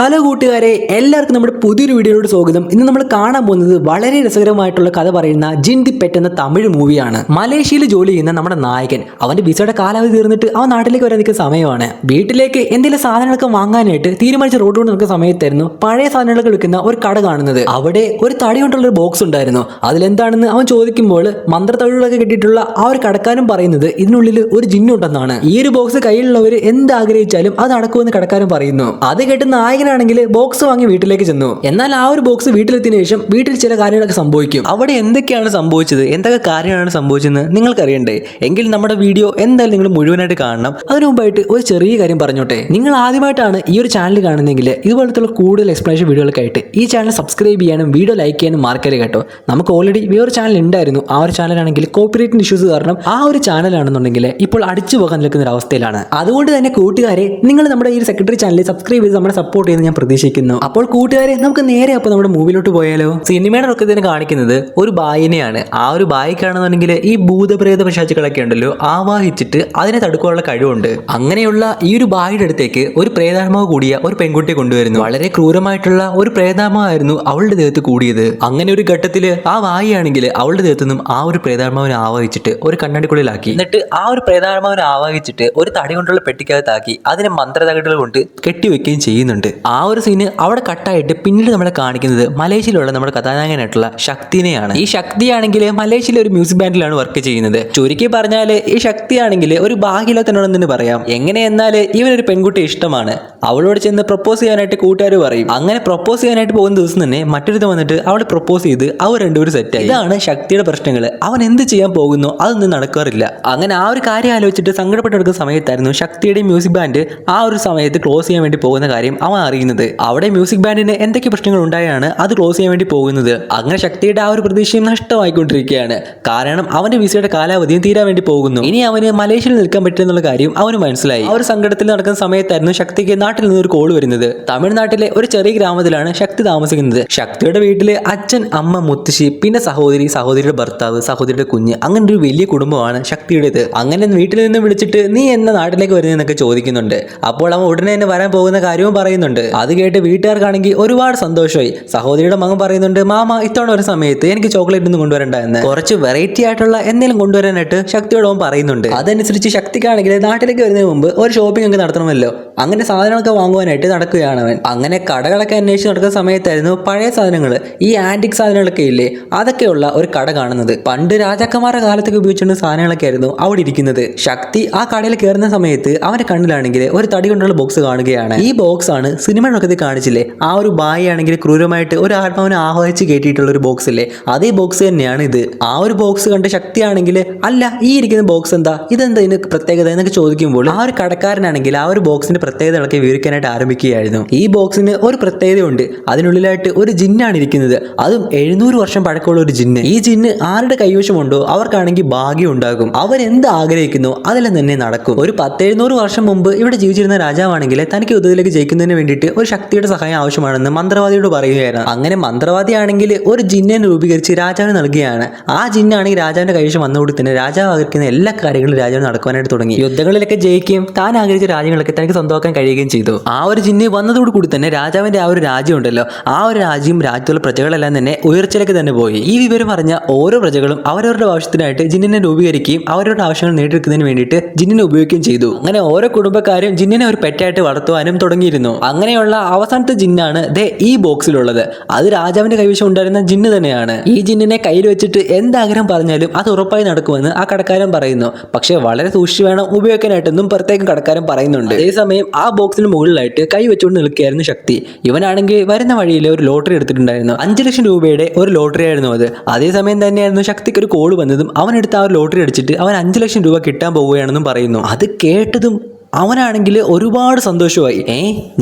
Hello കൂട്ടുകാരെ, എല്ലാവർക്കും നമ്മുടെ പുതിയൊരു വീഡിയോയിലോട് സ്വാഗതം. ഇന്ന് നമ്മൾ കാണാൻ പോകുന്നത് വളരെ രസകരമായിട്ടുള്ള കഥ പറയുന്ന ജിൻ ദി പെറ്റ് എന്ന തമിഴ് മൂവിയാണ്. മലേഷ്യയിൽ ജോലി ചെയ്യുന്ന നമ്മുടെ നായകൻ അവന്റെ വിസയുടെ കാലാവധി തീർന്നിട്ട് അവൻ നാട്ടിലേക്ക് വരാൻ നിൽക്കുന്ന സമയമാണ്. വീട്ടിലേക്ക് എന്തെങ്കിലും സാധനങ്ങളൊക്കെ വാങ്ങാനായിട്ട് തീരുമാനിച്ച റോഡ് കൊണ്ട് നിൽക്കുന്ന സമയത്തായിരുന്നു പഴയ സാധനങ്ങളൊക്കെ വിൽക്കുന്ന ഒരു കട കാണുന്നത്. അവിടെ ഒരു തടി കൊണ്ടുള്ള ഒരു ബോക്സ് ഉണ്ടായിരുന്നു. അതിലെന്താണെന്ന് അവൻ ചോദിക്കുമ്പോൾ മന്ത്രത്തഴികളൊക്കെ കിട്ടിയിട്ടുള്ള ആ ഒരു കടക്കാരൻ പറയുന്നത് ഇതിനുള്ളിൽ ഒരു ജിന്നുണ്ടെന്നാണ്. ഈ ഒരു ബോക്സ് കയ്യിലുള്ളവർ എന്താഗ്രഹിച്ചാലും അത് നടക്കുമെന്ന് കടക്കാരൻ പറയുന്നു. അത് കേട്ട് നായകനാണെങ്കിൽ ബോക്സ് വാങ്ങി വീട്ടിലേക്ക് ചെന്നു. എന്നാൽ ആ ഒരു ബോക്സ് വീട്ടിലെത്തിയതിനു ശേഷം വീട്ടിൽ ചില കാര്യങ്ങളൊക്കെ സംഭവിക്കും. അവിടെ എന്തൊക്കെയാണ് സംഭവിച്ചത്, എന്തൊക്കെ കാര്യമാണ് സംഭവിച്ചതെന്ന് നിങ്ങൾക്ക് അറിയണ്ടേ? എങ്കിൽ നമ്മുടെ വീഡിയോ എന്തായാലും നിങ്ങൾ മുഴുവനായിട്ട് കാണണം. അതിനു മുമ്പായിട്ട് ഒരു ചെറിയ കാര്യം പറഞ്ഞോട്ടെ. നിങ്ങൾ ആദ്യമായിട്ടാണ് ഈ ഒരു ചാനൽ കാണുന്നതെങ്കിൽ ഇതുപോലത്തെ കൂടുതൽ എക്സ്പ്ലനേഷൻ വീഡിയോകൾക്കായിട്ട് ഈ ചാനൽ സബ്സ്ക്രൈബ് ചെയ്യാനും വീഡിയോ ലൈക്ക് ചെയ്യാനും മറക്കരുത് കേട്ടോ. നമുക്ക് ഓൾറെഡി വേറൊരു ചാനൽ ഉണ്ടായിരുന്നു. ആ ഒരു ചാനലാണെങ്കിൽ കോപ്പിറൈറ്റ് ഇഷ്യൂസ് കാരണം ആ ഒരു ചാനലാണെന്നുണ്ടെങ്കിൽ ഇപ്പോൾ അടിച്ചു പോകാൻ നിൽക്കുന്ന ഒരു അവസ്ഥയിലാണ്. അതുകൊണ്ട് തന്നെ കൂട്ടുകാരെ, നിങ്ങൾ നമ്മുടെ ഈ സെക്രട്ടറി ചാനൽ സബ്സ്ക്രൈബ് ചെയ്ത് നമ്മളെ സപ്പോർട്ട് ചെയ്യുന്ന ഞാൻ പ്രതീക്ഷിക്കുന്നു. അപ്പോൾ കൂട്ടുകാരെ, നമുക്ക് നേരെ അപ്പോൾ നമ്മുടെ മൂവിലോട്ട് പോയാലോ. സിനിമയുടെ ഒക്കെ തന്നെ കാണിക്കുന്നത് ഒരു ബായിനെയാണ്. ആ ഒരു ബായിക്കാണെന്നുണ്ടെങ്കിൽ ഈ ഭൂതപ്രേത പിശാചുക്കളൊക്കെ ഉണ്ടല്ലോ ആവാഹിച്ചിട്ട് അതിനെ തടുക്കാനുള്ള കഴിവുണ്ട്. അങ്ങനെയുള്ള ഈ ഒരു ബായിയുടെ അടുത്തേക്ക് ഒരു പ്രേതാത്മാവ് കൂടിയ ഒരു പെൺകുട്ടിയെ കൊണ്ടുവരുന്നു. വളരെ ക്രൂരമായിട്ടുള്ള ഒരു പ്രേതാത്മാവായിരുന്നു അവളുടെ ദേഹത്ത് കൂടിയത്. അങ്ങനെ ഒരു ഘട്ടത്തില് ആ ബായിയാണെങ്കിൽ അവളുടെ ദേഹത്തു നിന്നും ആ ഒരു പ്രേതാത്മാവിനെ ആവാഹിച്ചിട്ട് ഒരു കണ്ണാടിക്കുള്ളിലാക്കി. എന്നിട്ട് ആ ഒരു പ്രേതാത്മാവിനെ ആവാഹിച്ചിട്ട് ഒരു തടി കൊണ്ടുള്ള പെട്ടിക്കകത്താക്കി അതിനെ മന്ത്രതകടുകൾ കൊണ്ട് കെട്ടിവെക്കുകയും ചെയ്യുന്നുണ്ട്. ആ ഒരു സീന് അവിടെ കട്ടായിട്ട് പിന്നീട് നമ്മളെ കാണിക്കുന്നത് മലേഷ്യയിലുള്ള നമ്മുടെ കഥാനായകനായിട്ടുള്ള ശക്തിനെയാണ്. ഈ ശക്തിയാണെങ്കിൽ മലേഷ്യയിലെ ഒരു മ്യൂസിക് ബാൻഡിലാണ് വർക്ക് ചെയ്യുന്നത്. ചുരുക്കി പറഞ്ഞാൽ ഈ ശക്തിയാണെങ്കിൽ ഒരു ഭാഗ്യമില്ലാത്തവനെന്ന് തന്നെ പറയാം. എങ്ങനെയെന്നാൽ ഇവനൊരു പെൺകുട്ടി ഇഷ്ടമാണ്. അവളോട് ചെന്ന് പ്രപ്പോസ് ചെയ്യാനായിട്ട് കൂട്ടുകാർ പറയും. അങ്ങനെ പ്രപ്പോസ് ചെയ്യാനായിട്ട് പോകുന്ന ദിവസം തന്നെ മറ്റൊരുത്ത വന്നിട്ട് അവൾ പ്രപ്പോസ് ചെയ്ത് അവർ രണ്ടുപേരും സെറ്റായി. ഇതാണ് ശക്തിയുടെ പ്രശ്നങ്ങൾ. അവൻ എന്ത് ചെയ്യാൻ പോകുന്നു അതൊന്നും നടക്കാറില്ല. അങ്ങനെ ആ ഒരു കാര്യം ആലോചിച്ചിട്ട് സങ്കടപ്പെട്ടെടുക്കുന്ന സമയത്തായിരുന്നു ശക്തിയുടെ മ്യൂസിക് ബാൻഡ് ആ ഒരു സമയത്ത് ക്ലോസ് ചെയ്യാൻ വേണ്ടി പോകുന്ന കാര്യം അവൻ അറിയുന്നത്. അവിടെ മ്യൂസിക് ബാൻഡിന് എന്തൊക്കെ പ്രശ്നങ്ങൾ ഉണ്ടായാണ് അത് ക്ലോസ് ചെയ്യാൻ വേണ്ടി പോകുന്നത്. അങ്ങനെ ശക്തിയുടെ ആ ഒരു പ്രതീക്ഷയും നഷ്ടമായിക്കൊണ്ടിരിക്കുകയാണ്. കാരണം അവന്റെ വിസയുടെ കാലാവധിയും തീരാൻ വേണ്ടി പോകുന്നു. ഇനി അവന് മലേഷ്യയിൽ നിൽക്കാൻ പറ്റുമെന്നുള്ള കാര്യം അവന് മനസ്സിലായി. ആ ഒരു സങ്കടത്തിൽ നടക്കുന്ന സമയത്തായിരുന്നു ശക്തിക്ക് നാട്ടിൽ നിന്ന് ഒരു കോൾ വരുന്നത്. തമിഴ്നാട്ടിലെ ഒരു ചെറിയ ഗ്രാമത്തിലാണ് ശക്തി താമസിക്കുന്നത്. ശക്തിയുടെ വീട്ടില് അച്ഛൻ, അമ്മ, മുത്തശ്ശി, പിന്നെ സഹോദരി, സഹോദരിയുടെ ഭർത്താവ്, സഹോദരിയുടെ കുഞ്ഞ്, അങ്ങനെ ഒരു വലിയ കുടുംബമാണ് ശക്തിയുടേത്. അങ്ങനെ വീട്ടിൽ നിന്ന് വിളിച്ചിട്ട് നീ എന്ന നാട്ടിലേക്ക് വരുന്നതെന്നൊക്കെ ചോദിക്കുന്നുണ്ട്. അപ്പോൾ അവൻ ഉടനെ തന്നെ വരാൻ പോകുന്ന കാര്യവും പറയുന്നുണ്ട്. അത് കേട്ട് വീട്ടുകാർക്കാണെങ്കിൽ ഒരുപാട് സന്തോഷമായി. സഹോദരിയുടെ മകൻ പറയുന്നുണ്ട്, മാമ ഇത്തവണ ഒരു സമയത്ത് എനിക്ക് ചോക്ലേറ്റ് ഒന്നും കൊണ്ടുവരണ്ട എന്ന്, കുറച്ച് വെറൈറ്റി ആയിട്ടുള്ള എന്തെങ്കിലും കൊണ്ടുവരാനായിട്ട് ശക്തിയോട് അവൻ പറയുന്നുണ്ട്. അതനുസരിച്ച് ശക്തിക്കാണെങ്കിൽ നാട്ടിലേക്ക് വരുന്നതിന് മുമ്പ് ഒരു ഷോപ്പിംഗ് ഒക്കെ നടത്തണമല്ലോ. അങ്ങനെ സാധനങ്ങളൊക്കെ വാങ്ങുവാനായിട്ട് നടക്കുകയാണ് അവൻ. അങ്ങനെ കടകളൊക്കെ അന്വേഷിച്ച് നടക്കുന്ന സമയത്തായിരുന്നു പഴയ സാധനങ്ങൾ, ഈ ആന്റിക് സാധനങ്ങളൊക്കെ ഇല്ലേ, അതൊക്കെയുള്ള ഒരു കട കാണുന്നത്. പണ്ട് രാജാക്കന്മാരുടെ കാലത്തൊക്കെ ഉപയോഗിച്ചിരുന്ന സാധനങ്ങളൊക്കെ ആയിരുന്നു അവിടെ ഇരിക്കുന്നത്. ശക്തി ആ കടയിൽ കയറുന്ന സമയത്ത് അവന്റെ കണ്ണിലാണെങ്കിൽ ഒരു തടി കൊണ്ടുള്ള ബോക്സ് കാണുകയാണ്. ഈ ബോക്സ് ആണ് സിനിമകളൊക്കെ കാണിച്ചില്ലേ, ആ ഒരു ബായി ആണെങ്കിൽ ക്രൂരമായിട്ട് ഒരു ആത്മാവിനെ ആഹ്വാനിച്ച് കയറ്റിയിട്ടുള്ള ഒരു ബോക്സ് ഇല്ലേ, അതേ ബോക്സ് തന്നെയാണ് ഇത്. ആ ഒരു ബോക്സ് കണ്ട് ശക്തിയാണെങ്കിൽ അല്ല ഈ ഇരിക്കുന്ന ബോക്സ് എന്താ, ഇതെന്താ ഇതിന് പ്രത്യേകത എന്നൊക്കെ ചോദിക്കുമ്പോൾ ആ ഒരു കടക്കാരനാണെങ്കിൽ ആ ഒരു ബോക്സിന്റെ പ്രത്യേകതകളൊക്കെ വിവരിക്കാനായിട്ട് ആരംഭിക്കുകയായിരുന്നു. ഈ ബോക്സിന് ഒരു പ്രത്യേകതയുണ്ട്. അതിനുള്ളിലായിട്ട് ഒരു ജിന്നാണ് ഇരിക്കുന്നത്. അതും 700 വർഷം പഴക്കമുള്ള ഒരു ജിന്ന്. ഈ ജിന്ന് ആരുടെ കൈവശമുണ്ടോ അവർക്കാണെങ്കിൽ ഭാഗ്യം ഉണ്ടാകും. അവരെന്ത് ആഗ്രഹിക്കുന്നു അതെല്ലാം തന്നെ നടക്കും. ഒരു 10-700 വർഷം മുമ്പ് ഇവിടെ ജീവിച്ചിരുന്ന രാജാവാണെങ്കിൽ തനിക്ക് യുദ്ധത്തിലേക്ക് ജയിക്കുന്നതിന് വേണ്ടിയിട്ട് ഒരു ശക്തിയുടെ സഹായം ആവശ്യമാണെന്ന് മന്ത്രവാദിയോട് പറയുകയായിരുന്നു. അങ്ങനെ മന്ത്രവാദിയാണെങ്കിൽ ഒരു ജിന്നിനെ രൂപീകരിച്ച് രാജാവിന് നൽകുകയാണ്. ആ ജിന്നാണെങ്കിൽ രാജാവിന്റെ കൈവശം വന്നുകൂടി തന്നെ രാജാവ് ആഗ്രഹിക്കുന്ന എല്ലാ കാര്യങ്ങളും രാജാവ് നടക്കുവാനായിട്ട് തുടങ്ങി. യുദ്ധങ്ങളിലൊക്കെ ജയിക്കുകയും താൻ ആഗ്രഹിച്ച രാജ്യങ്ങളൊക്കെ തനിക്ക് സ്വന്തമാക്കാൻ കഴിയുകയും ചെയ്തു. ആ ഒരു ജിന്ന് വന്നതോടുകൂടി തന്നെ രാജാവിന്റെ ആ ഒരു രാജ്യം ഉണ്ടല്ലോ, ആ ഒരു രാജ്യം രാജ്യത്തുള്ള പ്രജകളെല്ലാം തന്നെ ഉയർച്ചയിലേക്ക് തന്നെ പോയി. ഈ വിവരം അറിഞ്ഞ ഓരോ പ്രജകളും അവരവരുടെ ആവശ്യത്തിനായിട്ട് ജിന്നിനെ രൂപീകരിക്കുകയും അവരുടെ ആവശ്യങ്ങൾ നേടിയെടുക്കുന്നതിന് വേണ്ടിയിട്ട് ജിന്നിനെ ഉപയോഗിക്കുകയും ചെയ്തു. അങ്ങനെ ഓരോ കുടുംബക്കാരും ജിന്നിനെ ഒരു പെറ്റായിട്ട് വളർത്തുവാനും തുടങ്ങിയിരുന്നു. അങ്ങനെയുള്ള അവസാനത്തെ ജിന്നാണ് ഈ ബോക്സിലുള്ളത്. അത് രാജാവിന്റെ കൈവശം ഉണ്ടായിരുന്ന ജിന്ന് തന്നെയാണ്. ഈ ജിന്നിനെ കയ്യിൽ വെച്ചിട്ട് എന്താഗ്രഹം പറഞ്ഞാലും അത് ഉറപ്പായി നടക്കുമെന്ന് ആ കടക്കാരൻ പറയുന്നു. പക്ഷെ വളരെ സൂക്ഷിച്ച് വേണം ഉപയോഗിക്കാനായിട്ടെന്നും പ്രത്യേകം കടക്കാരൻ പറയുന്നുണ്ട്. അതേസമയം ആ ബോക്സിന് മുകളിലായിട്ട് കൈ വെച്ചുകൊണ്ട് നിൽക്കുകയായിരുന്നു ശക്തി. ഇവനാണെങ്കിൽ വരുന്ന വഴിയിൽ ഒരു ലോട്ടറി എടുത്തിട്ടുണ്ടായിരുന്നു. 5 ലക്ഷം രൂപയുടെ ഒരു ലോട്ടറി ആയിരുന്നു അത്. അതേസമയം തന്നെയായിരുന്നു ശക്തിക്ക് ഒരു കോൾ വന്നതും അവനെടുത്ത് ആ ഒരു ലോട്ടറി അടിച്ചിട്ട് അവൻ 5 ലക്ഷം രൂപ കിട്ടാൻ പോവുകയാണെന്നും പറയുന്നു. അത് കേട്ടതും അവനാണെങ്കിൽ ഒരുപാട് സന്തോഷമായി.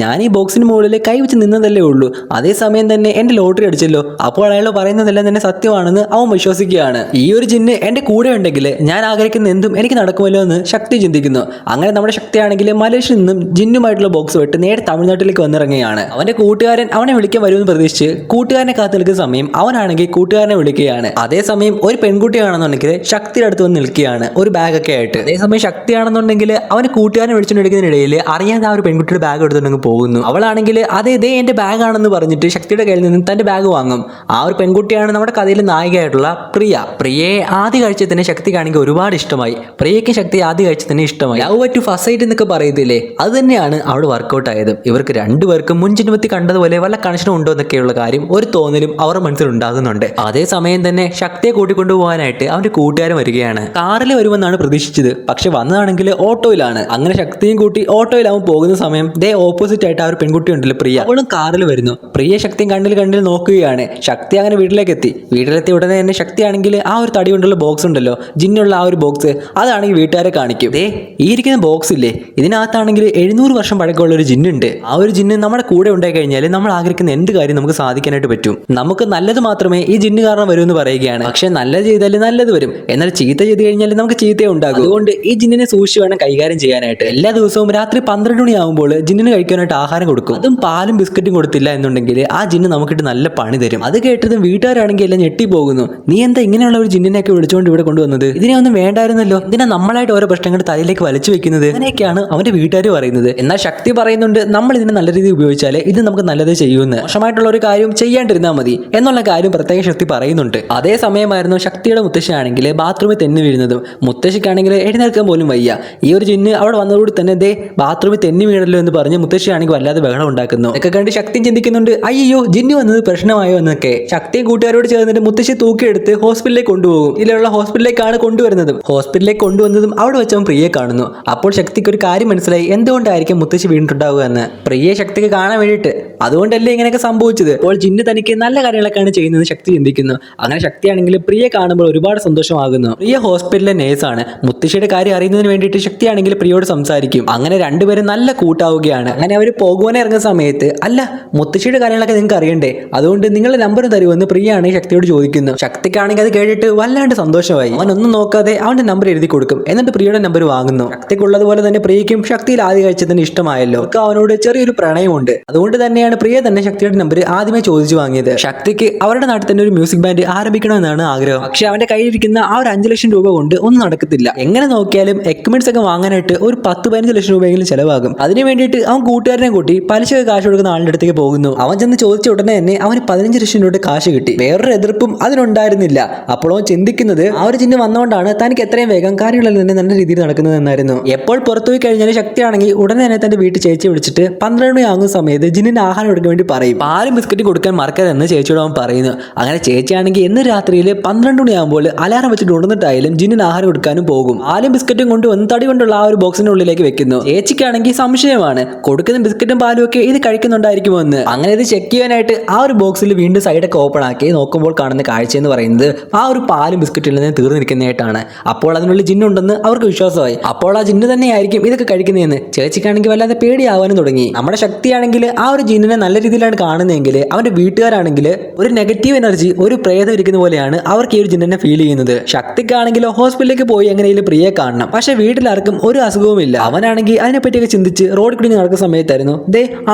ഞാൻ ഈ ബോക്സിന് മുകളിൽ കൈവച്ച് നിന്നതല്ലേ ഉള്ളൂ, അതേസമയം തന്നെ എന്റെ ലോട്ടറി അടിച്ചല്ലോ. അപ്പോൾ അയാൾ പറയുന്നതെല്ലാം തന്നെ സത്യമാണെന്ന് അവൻ വിശ്വസിക്കുകയാണ്. ഈ ഒരു ജിന്ന് എന്റെ കൂടെ ഉണ്ടെങ്കിൽ ഞാൻ ആഗ്രഹിക്കുന്ന എന്തും എനിക്ക് നടക്കുമല്ലോ എന്ന് ശക്തി ചിന്തിക്കുന്നു. അങ്ങനെ നമ്മുടെ ശക്തിയാണെങ്കിൽ മലേഷ്യയിൽ നിന്നും ജിന്നുമായിട്ടുള്ള ബോക്സ് വിട്ട് നേരെ തമിഴ്നാട്ടിലേക്ക് വന്നിറങ്ങുകയാണ്. അവന്റെ കൂട്ടുകാരൻ അവനെ വിളിക്കാൻ വരുമെന്ന് പ്രതീക്ഷിച്ച് കൂട്ടുകാരനെ കാത്തു നിൽക്കുന്ന സമയം അവനാണെങ്കിൽ കൂട്ടുകാരനെ വിളിക്കുകയാണ്. അതേസമയം ഒരു പെൺകുട്ടിയാണെന്നുണ്ടെങ്കിൽ ശക്തിയുടെ അടുത്ത് വന്ന് നിൽക്കുകയാണ് ഒരു ബാഗൊക്കെ ആയിട്ട്. അതേസമയം ശക്തിയാണെന്നുണ്ടെങ്കിൽ അവന് കൂട്ടുകാരനെ മേടിച്ചുകൊണ്ടിരിക്കുന്നതിനിടയിൽ അറിയാതെ ആ ഒരു പെൺകുട്ടിയുടെ ബാഗ് എടുത്തുകൊണ്ട് പോകുന്നു. അവളാണെങ്കിൽ അതേ എന്റെ ബാഗ് ആണെന്ന് പറഞ്ഞിട്ട് ശക്തിയുടെ കയ്യിൽ നിന്ന് തന്റെ ബാഗ് വാങ്ങും. ആ ഒരു പെൺകുട്ടിയാണ് നമ്മുടെ കഥയിലെ നായികയായിട്ടുള്ള പ്രിയയെ ആദ്യ കാഴ്ച തന്നെ ശക്തിക്കാണെങ്കിൽ ഒരുപാട് ഇഷ്ടമായി. പ്രിയയ്ക്ക് ശക്തി ആദ്യ കാഴ്ച തന്നെ ഇഷ്ടമായി. ലവ് അറ്റ് ഫസ്റ്റ് സൈറ്റ് എന്നൊക്കെ പറയത്തില്ലേ, അത് തന്നെയാണ് അവിടെ വർക്കൗട്ട് ആയത്. ഇവർക്ക് രണ്ടുപേർക്കും മുൻ ജന്മത്തിൽ കണ്ടതുപോലെ വല്ല കണക്ഷനും ഉണ്ടോ എന്നൊക്കെയുള്ള കാര്യം ഒരു തോന്നലും അവരുടെ മനസ്സിൽ ഉണ്ടാകുന്നുണ്ട്. അതേസമയം തന്നെ ശക്തിയെ കൂട്ടിക്കൊണ്ടുപോകാനായിട്ട് അവന്റെ കൂട്ടുകാരൻ വരികയാണ്. കാറിൽ വരുമെന്നാണ് പ്രതീക്ഷിച്ചത്, പക്ഷെ വന്നതാണെങ്കിൽ ഓട്ടോയിലാണ്. അങ്ങനെ ശക്തിയും കൂട്ടി ഓട്ടോയിലാവും പോകുന്ന സമയം ഓപ്പോസിറ്റ് ആയിട്ട് ആ ഒരു പെൺകുട്ടി ഉണ്ടല്ലോ പ്രിയ, അവളും കാറിൽ വരുന്നു. പ്രിയ ശക്തിയും കണ്ണിൽ നോക്കുകയാണ്. ശക്തി അങ്ങനെ വീട്ടിലെത്തി ഉടനെ തന്നെ ശക്തിയാണെങ്കിൽ ആ ഒരു തടി കൊണ്ടുള്ള ബോക്സ് ഉണ്ടല്ലോ, ജിന്നുള്ള ആ ഒരു ബോക്സ്, അതാണെങ്കിൽ വീട്ടുകാരെ കാണിക്കും. ഈ ഇരിക്കുന്ന ബോക്സ് ഇല്ലേ, ഇതിനകത്താണെങ്കിൽ 700 വർഷം പഴക്കമുള്ള ഒരു ജിന്നുണ്ട്. ആ ഒരു ജിന്ന് നമ്മുടെ കൂടെ ഉണ്ടായി കഴിഞ്ഞാൽ നമ്മൾ ആഗ്രഹിക്കുന്ന എന്ത് കാര്യം നമുക്ക് സാധിക്കാനായിട്ട് പറ്റും. നമുക്ക് നല്ലത് മാത്രമേ ഈ ജിന്ന് കാരണം വരൂ എന്ന് പറയുകയാണ്. പക്ഷെ നല്ലത് ചെയ്താൽ നല്ലത് വരും, എന്നാൽ ചീത്ത ചെയ്ത് കഴിഞ്ഞാൽ നമുക്ക് ചീത്തയെ ഉണ്ടാകും. അതുകൊണ്ട് ഈ ജിന്നിനെ സൂക്ഷിച്ച് വേണം കൈകാര്യം ചെയ്യാനായിട്ട്. എല്ലാ ദിവസവും രാത്രി 12 മണിയാകുമ്പോൾ ജിന്നിന് കഴിക്കാനായിട്ട് ആഹാരം കൊടുക്കും. അതും പാലും ബിസ്ക്കറ്റും കൊടുത്തില്ല എന്നുണ്ടെങ്കിൽ ആ ജിന്ന് നമുക്കിട്ട് നല്ല പണി തരും. അത് കേട്ടതും വീട്ടുകാരാണെങ്കിൽ എല്ലാം ഞെട്ടിപ്പോകുന്നു. നീ എന്താ ഇങ്ങനെയുള്ള ഒരു ജിന്നിനെയൊക്കെ വിളിച്ചുകൊണ്ട് ഇവിടെ കൊണ്ടുവന്നത്? ഇതിനെ ഒന്നും വേണ്ടായിരുന്നല്ലോ, ഇതിനെ നമ്മളായിട്ട് ഓരോ പ്രശ്നങ്ങളുടെ തലയിലേക്ക് വലിച്ചു വെക്കുന്നത്. അങ്ങനെയൊക്കെയാണ് അവന്റെ വീട്ടുകാർ പറയുന്നത്. എന്നാൽ ശക്തി പറയുന്നുണ്ട് നമ്മൾ ഇതിനെ നല്ല രീതിയിൽ ഉപയോഗിച്ചാൽ ഇത് നമുക്ക് നല്ലത് ചെയ്യുമെന്ന്. മോശമായിട്ടുള്ള ഒരു കാര്യം ചെയ്യാണ്ടിരുന്നാൽ മതി എന്നുള്ള കാര്യം പ്രത്യേക ശക്തി പറയുന്നുണ്ട്. അതേ സമയമായിരുന്നു ശക്തിയുടെ മുത്തശ്ശിയാണെങ്കിൽ ബാത്റൂമിൽ തെന്നി വീഴുന്നതും. മുത്തശ്ശിക്കാണെങ്കിൽ എഴുന്നേൽക്കാൻ പോലും വയ്യ. ഈ ഒരു ജിന്ന് അവിടെ വന്നതോട് തന്നെ ബാത്റൂമിൽ തെന്നി വീണല്ലോ എന്ന് പറഞ്ഞ് മുത്തശ്ശിയാണെങ്കിൽ വല്ലാതെ ബഹളം ഉണ്ടാക്കുന്നു. ഇതൊക്കെ കണ്ട് ശക്തിയും ചിന്തിക്കുന്നുണ്ട്, അയ്യോ ജിന്ന് വന്നത് പ്രശ്നമായോ എന്നൊക്കെ. ശക്തിയും കൂട്ടുകാരോട് ചേർന്നിട്ട് മുത്തശ്ശി തൂക്കിയെടുത്ത് ഹോസ്പിറ്റലിലേക്ക് കൊണ്ടുപോകും. ഇതിലുള്ള ഹോസ്പിറ്റലിലേക്കാണ് കൊണ്ടുവരുന്നതും. ഹോസ്പിറ്റലിലേക്ക് കൊണ്ടുവന്നതും അവിടെ വെച്ച് അവൻ പ്രിയയെ കാണുന്നു. അപ്പോൾ ശക്തിക്ക് ഒരു കാര്യം മനസ്സിലായി, എന്തുകൊണ്ടായിരിക്കും മുത്തശ്ശി വീണിട്ടുണ്ടാവുക എന്ന്. പ്രിയയെ ശക്തിക്ക് കാണാൻ വേണ്ടിയിട്ട്, അതുകൊണ്ടല്ലേ ഇങ്ങനെയൊക്കെ സംഭവിച്ചത്. അപ്പോൾ ജിന്ന് തനിക്ക് നല്ല കാര്യങ്ങളൊക്കെയാണ് ചെയ്യുന്നത് ശക്തി ചിന്തിക്കുന്നു. അങ്ങനെ ശക്തിയാണെങ്കിൽ പ്രിയയെ കാണുമ്പോൾ ഒരുപാട് സന്തോഷമാകുന്നു. പ്രിയ ഹോസ്പിറ്റലിലെ നേഴ്സാണ്. മുത്തശ്ശിയുടെ കാര്യം അറിയുന്നതിന് വേണ്ടിയിട്ട് ശക്തിയാണെങ്കിൽ പ്രിയയോട് സംസാരിക്കും. അങ്ങനെ രണ്ടുപേരും നല്ല കൂട്ടാവുകയാണ്. അങ്ങനെ അവർ പോകുവാനെ ഇറങ്ങുന്ന സമയത്ത്, അല്ല മുത്തശ്ശിയുടെ കാര്യങ്ങളൊക്കെ നിങ്ങൾക്ക് അറിയണ്ടേ, അതുകൊണ്ട് നിങ്ങളുടെ നമ്പർ തരുമെന്ന് പ്രിയയാണെങ്കിൽ ശക്തിയോട് ചോദിക്കുന്നു. ശക്തിക്കാണെങ്കിൽ അത് കേട്ടിട്ട് വല്ലാണ്ട് സന്തോഷമായി. അവനൊന്നും നോക്കാതെ അവന്റെ നമ്പർ എഴുതി കൊടുക്കും. എന്നിട്ട് പ്രിയയുടെ നമ്പർ വാങ്ങുന്നു. ശക്തിക്കുള്ളതുപോലെ തന്നെ പ്രിയയ്ക്കും ശക്തിയിൽ ആദ്യ കാഴ്ച തന്നെ ഇഷ്ടമായല്ലോ. അവനോട് ചെറിയൊരു പ്രണയമുണ്ട്. അതുകൊണ്ട് തന്നെയാണ് പ്രിയ തന്നെ ശക്തിയുടെ നമ്പർ ആദ്യമേ ചോദിച്ചു വാങ്ങിയത്. ശക്തിക്ക് അവരുടെ നാട്ടിൽ തന്നെ ഒരു മ്യൂസിക് ബാൻഡ് ആരംഭിക്കണമെന്നാണ് ആഗ്രഹം. പക്ഷെ അവന്റെ കയ്യിലിരിക്കുന്ന ആ ഒരു 5 ലക്ഷം രൂപ കൊണ്ട് ഒന്നും നടക്കത്തില്ല. എങ്ങനെ നോക്കിയാലും എക്യുപ്മെന്റ്സ് ഒക്കെ വാങ്ങാനായിട്ട് ഒരു 10-15 ലക്ഷം രൂപയെങ്കിലും ചെലവാകും. അതിനു വേണ്ടിയിട്ട് അവൻ കൂട്ടുകാരനെ കൂട്ടി പലിശ കാശ് കൊടുക്കുന്ന ആളുടെ അടുത്തേക്ക് പോകുന്നു. അവൻ ചെന്ന് ചോദിച്ച ഉടനെ തന്നെ അവന് 15 ലക്ഷം രൂപ കാശ് കിട്ടി. വേറൊരു എതിർപ്പും അതിനുണ്ടായിരുന്നില്ല. അപ്പോൾ അവൻ ചിന്തിക്കുന്നത് ആ ഒരു ചിഹ്നം വന്നുകൊണ്ടാണ് തനിക്ക് എത്രയും വേഗം കാര്യങ്ങളിൽ തന്നെ നല്ല രീതിയിൽ നടക്കുന്നത് എന്നായിരുന്നു. എപ്പോൾ പുറത്തുപോയി കഴിഞ്ഞാൽ ശക്തിയാണെങ്കിൽ ഉടനെ തന്നെ തന്റെ വീട്ടിൽ ചേച്ചി വിളിച്ചിട്ട് 12 മണിയാകുന്ന സമയത്ത് ജിന്നിന് ആഹാരം കൊടുക്കാൻ വേണ്ടി പറയും. പാലും ബിസ്ക്കറ്റും കൊടുക്കാൻ മറക്കരുതെന്ന് ചേച്ചിയോട് അവൻ പറയുന്നു. അങ്ങനെ ചേച്ചിയാണെങ്കിൽ എന്ന് രാത്രിയിൽ 12 മണിയാകുമ്പോൾ അലാറം വെച്ചിട്ട് ഉണർന്നിട്ടായാലും ജിന്നിന് ആഹാരം കൊടുക്കാനും പോകും. പാലും ബിസ്ക്കറ്റും കൊണ്ടുവന്ന് തടി കൊണ്ടുള്ള ആ ഒരു ബോക്സിന്റെ ഉള്ളിലേക്ക് വെക്കുന്നു. ചേച്ചിക്കാണെങ്കിൽ സംശയമാണ്, കൊടുക്കുന്ന ബിസ്ക്കറ്റും പാലും ഒക്കെ ഇത് കഴിക്കുന്നുണ്ടായിരിക്കുമോ എന്ന്. അങ്ങനെ ഇത് ചെക്ക് ചെയ്യാനായിട്ട് ആ ഒരു ബോക്സിൽ വീണ്ടും സൈഡൊക്കെ ഓപ്പൺ ആക്കി നോക്കുമ്പോൾ കാണുന്ന കാഴ്ച എന്ന് പറയുന്നത് ആ ഒരു പാലും ബിസ്ക്കറ്റിൽ നിന്ന് തീർന്നിരിക്കുന്നതായിട്ടാണ്. അപ്പോൾ അതിനുള്ളിൽ ജിന്നുണ്ടെന്ന് അവർക്ക് വിശ്വാസമായി. അപ്പോൾ ആ ജിന്ന് തന്നെയായിരിക്കും ഇതൊക്കെ കഴിക്കുന്നതെന്ന് ചേച്ചിക്കാണെങ്കിൽ വല്ലാതെ പേടിയാവാനും തുടങ്ങി. നമ്മുടെ ശക്തിയാണെങ്കിൽ ആ ഒരു ജിന്നിനെ നല്ല രീതിയിലാണ് കാണുന്നതെങ്കിൽ അവന്റെ വീട്ടുകാരാണെങ്കിൽ ഒരു നെഗറ്റീവ് എനർജി, ഒരു പ്രേതം ഇരിക്കുന്ന പോലെയാണ് അവർക്ക് ഈ ഒരു ജിന്നിനെ ഫീൽ ചെയ്യുന്നത്. ശക്തിക്കാണെങ്കിലോ ഹോസ്പിറ്റലിലേക്ക് പോയി എങ്ങനെയും പ്രിയെ കാണണം. പക്ഷെ വീട്ടിലാർക്കും ഒരു അസുഖവുമില്ല. അവനാണെങ്കിൽ അതിനെപ്പറ്റിയൊക്കെ ചിന്തിച്ച് റോഡിൽ കൂടി നടക്കുന്ന സമയത്തായിരുന്നു